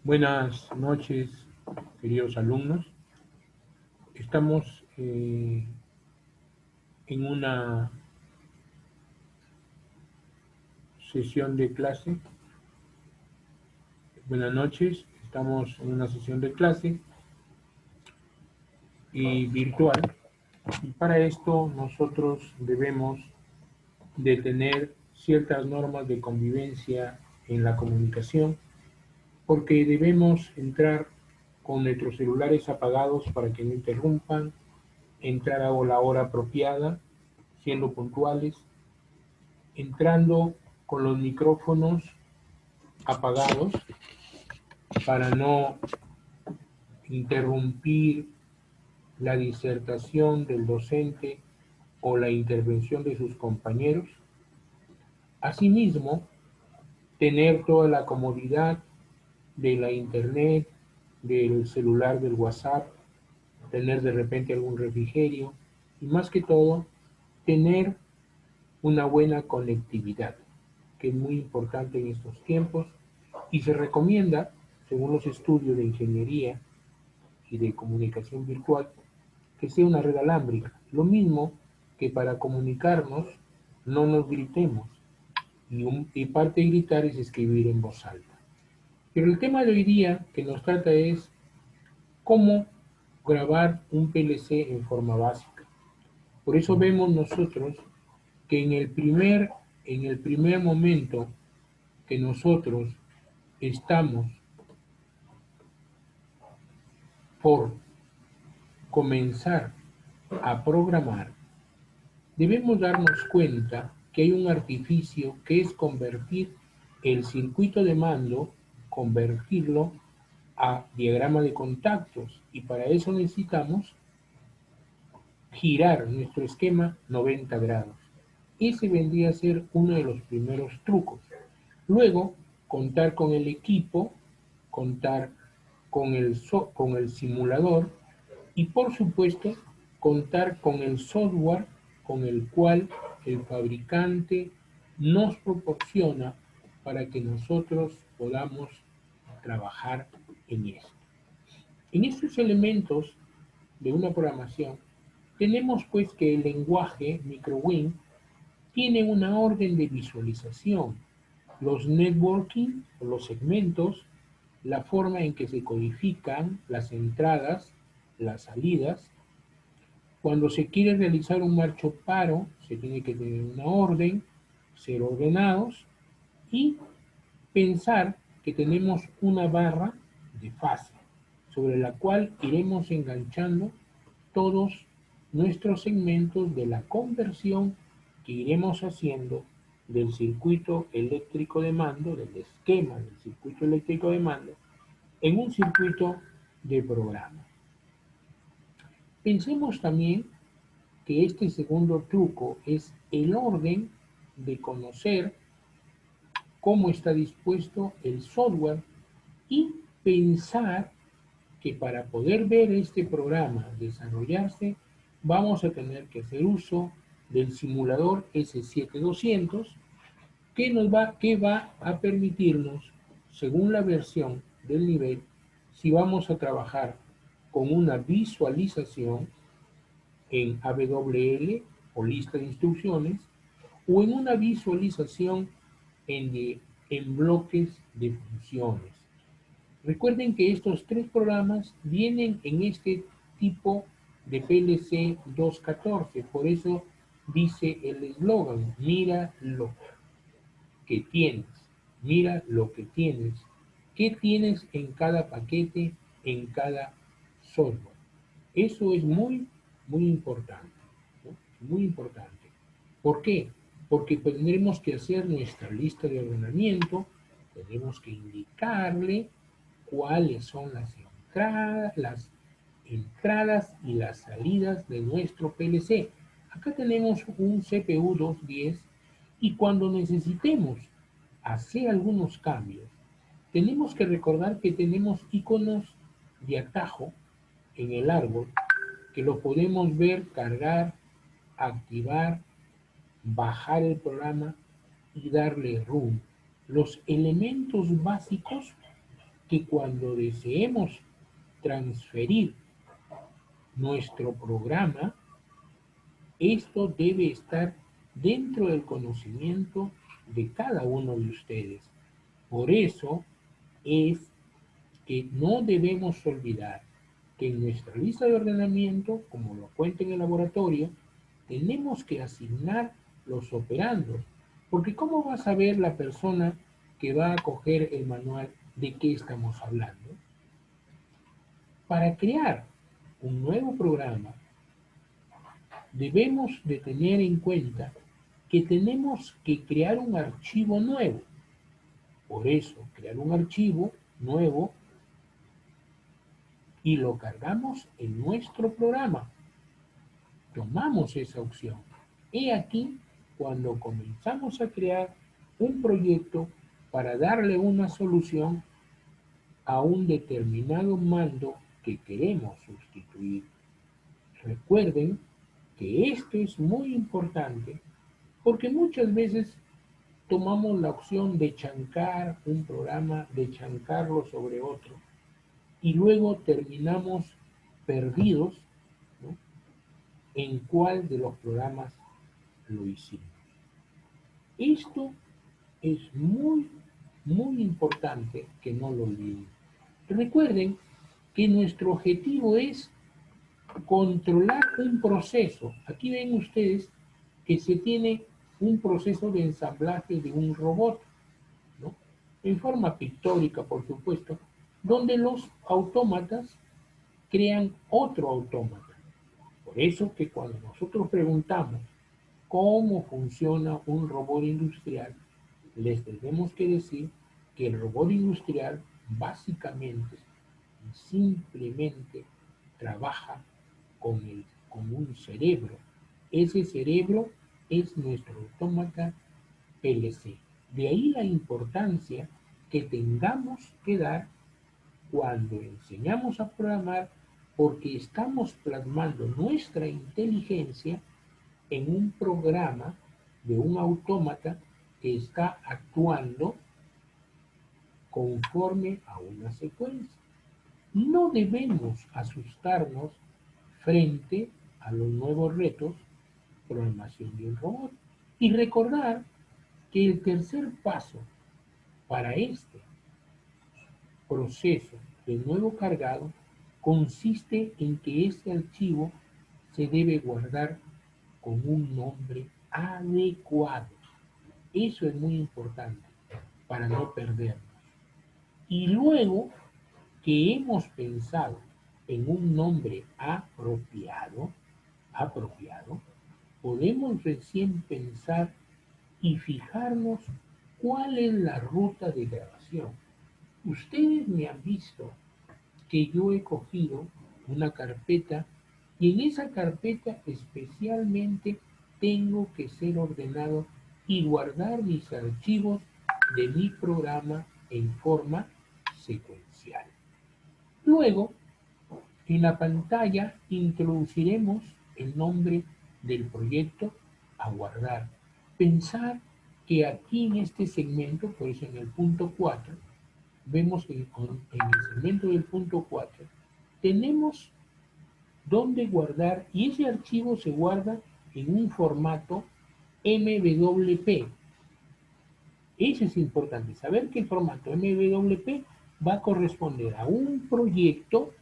Buenas noches, queridos alumnos. Estamos en una sesión de clase. Buenas noches, estamos en una sesión de clase y virtual. Y para esto nosotros debemos de tener ciertas normas de convivencia en la comunicación, porque debemos entrar con nuestros celulares apagados para que no interrumpan, entrar a la hora apropiada, siendo puntuales, entrando con los micrófonos apagados para no interrumpir la disertación del docente o la intervención de sus compañeros. Asimismo, tener toda la comodidad de la internet, del celular, del WhatsApp, tener de repente algún refrigerio y más que todo, tener una buena conectividad, que es muy importante en estos tiempos y se recomienda, según los estudios de ingeniería y de comunicación virtual, que sea una red alámbrica. Lo mismo que para comunicarnos no nos gritemos y parte de gritar es escribir en voz alta. Pero el tema de hoy día que nos trata es cómo grabar un PLC en forma básica. Por eso vemos nosotros que en el primer momento que nosotros estamos por comenzar a programar, debemos darnos cuenta que hay un artificio que es convertir el circuito de mando, convertirlo a diagrama de contactos y para eso necesitamos girar nuestro esquema 90 grados. Ese vendría a ser uno de los primeros trucos. Luego, contar con el equipo, contar con el simulador y por supuesto contar con el software con el cual el fabricante nos proporciona para que nosotros podamos trabajar en esto. En estos elementos de una programación tenemos pues que el lenguaje MicroWin tiene una orden de visualización, los networking, los segmentos, la forma en que se codifican las entradas, las salidas. Cuando se quiere realizar un marcho paro, se tiene que tener una orden, ser ordenados y pensar que tenemos una barra de fase sobre la cual iremos enganchando todos nuestros segmentos de la conversión que iremos haciendo del circuito eléctrico de mando, del esquema del circuito eléctrico de mando, en un circuito de programa. Pensemos también que este segundo truco es el orden de conocer cómo está dispuesto el software y pensar que para poder ver este programa desarrollarse vamos a tener que hacer uso del simulador S7200 que va a permitirnos, según la versión del nivel, si vamos a trabajar con una visualización en AWL o lista de instrucciones o en una visualización en bloques de funciones. Recuerden que estos tres programas vienen en este tipo de PLC 214, por eso dice el eslogan, mira lo que tienes, mira lo que tienes, qué tienes en cada paquete, en cada software. Eso es muy importante, ¿no? Muy importante. ¿Por qué? Porque tendremos que hacer nuestra lista de ordenamiento, tenemos que indicarle cuáles son las entradas y las salidas de nuestro PLC. Acá tenemos un CPU 210 y cuando necesitemos hacer algunos cambios, tenemos que recordar que tenemos iconos de atajo en el árbol que lo podemos ver, cargar, activar, bajar el programa y darle run. Los elementos básicos que cuando deseemos transferir nuestro programa, esto debe estar dentro del conocimiento de cada uno de ustedes. Por eso es que no debemos olvidar que en nuestra lista de ordenamiento, como lo cuenta en el laboratorio, tenemos que asignar los operandos. Porque ¿cómo va a saber la persona que va a coger el manual de qué estamos hablando? Para crear un nuevo programa, debemos de tener en cuenta que tenemos que crear un archivo nuevo. Por eso, crear un archivo nuevo y lo cargamos en nuestro programa. Tomamos esa opción. He aquí cuando comenzamos a crear un proyecto para darle una solución a un determinado mando que queremos sustituir. Recuerden que esto es muy importante porque muchas veces tomamos la opción de chancar un programa, de chancarlo sobre otro, y luego terminamos perdidos, ¿no?, en cuál de los programas lo hicimos. Esto es muy importante que no lo olviden. Recuerden que nuestro objetivo es controlar un proceso. Aquí ven ustedes que se tiene un proceso de ensamblaje de un robot, ¿no?, en forma pictórica, por supuesto, donde los autómatas crean otro autómata. Por eso que cuando nosotros preguntamos cómo funciona un robot industrial, les tenemos que decir que el robot industrial básicamente y simplemente trabaja con un cerebro. Ese cerebro es nuestro autómata PLC. De ahí la importancia que tengamos que dar cuando enseñamos a programar, porque estamos plasmando nuestra inteligencia en un programa de un autómata que está actuando conforme a una secuencia. No debemos asustarnos frente a los nuevos retos, programación de un robot. Y recordar que el tercer paso para este proceso de nuevo cargado consiste en que este archivo se debe guardar con un nombre adecuado. Eso es muy importante para no perdernos. Y luego que hemos pensado en un nombre apropiado, podemos recién pensar y fijarnos cuál es la ruta de grabación. Ustedes me han visto que yo he cogido una carpeta y en esa carpeta especialmente tengo que ser ordenado y guardar mis archivos de mi programa en forma secuencial. Luego, en la pantalla introduciremos el nombre del proyecto a guardar. Pensar que aquí en este segmento, por eso en el punto 4, vemos que en el segmento del punto 4 tenemos donde guardar y ese archivo se guarda en un formato MWP. Eso es importante, saber que el formato MWP va a corresponder a un proyecto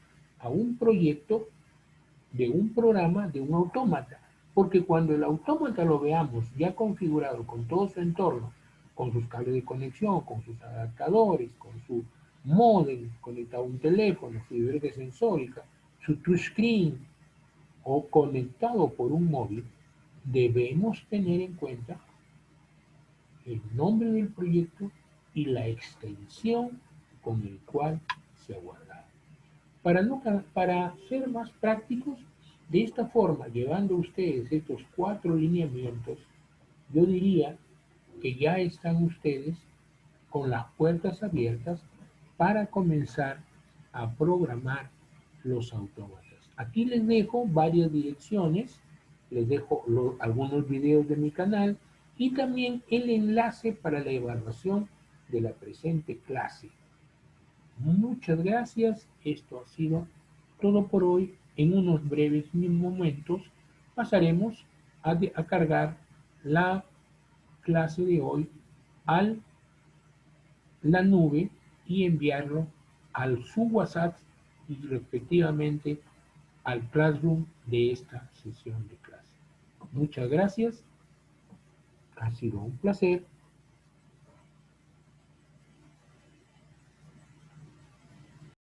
de un programa de un autómata. Porque cuando el autómata lo veamos ya configurado con todo su entorno, con sus cables de conexión, con sus adaptadores, con su módem conectado a un teléfono, su libreta sensórica, su touchscreen o conectado por un móvil, debemos tener en cuenta el nombre del proyecto y la extensión con el cual se ha guardado. Para ser más prácticos, de esta forma, llevando ustedes estos 4 lineamientos, yo diría que ya están ustedes con las puertas abiertas para comenzar a programar los autómatas. Aquí les dejo varias direcciones, les dejo algunos videos de mi canal y también el enlace para la evaluación de la presente clase. Muchas gracias. Esto ha sido todo por hoy. En unos breves momentos pasaremos a cargar la clase de hoy a la nube y enviarlo al su WhatsApp y respectivamente al Classroom de esta sesión de clase. Muchas gracias. Ha sido un placer.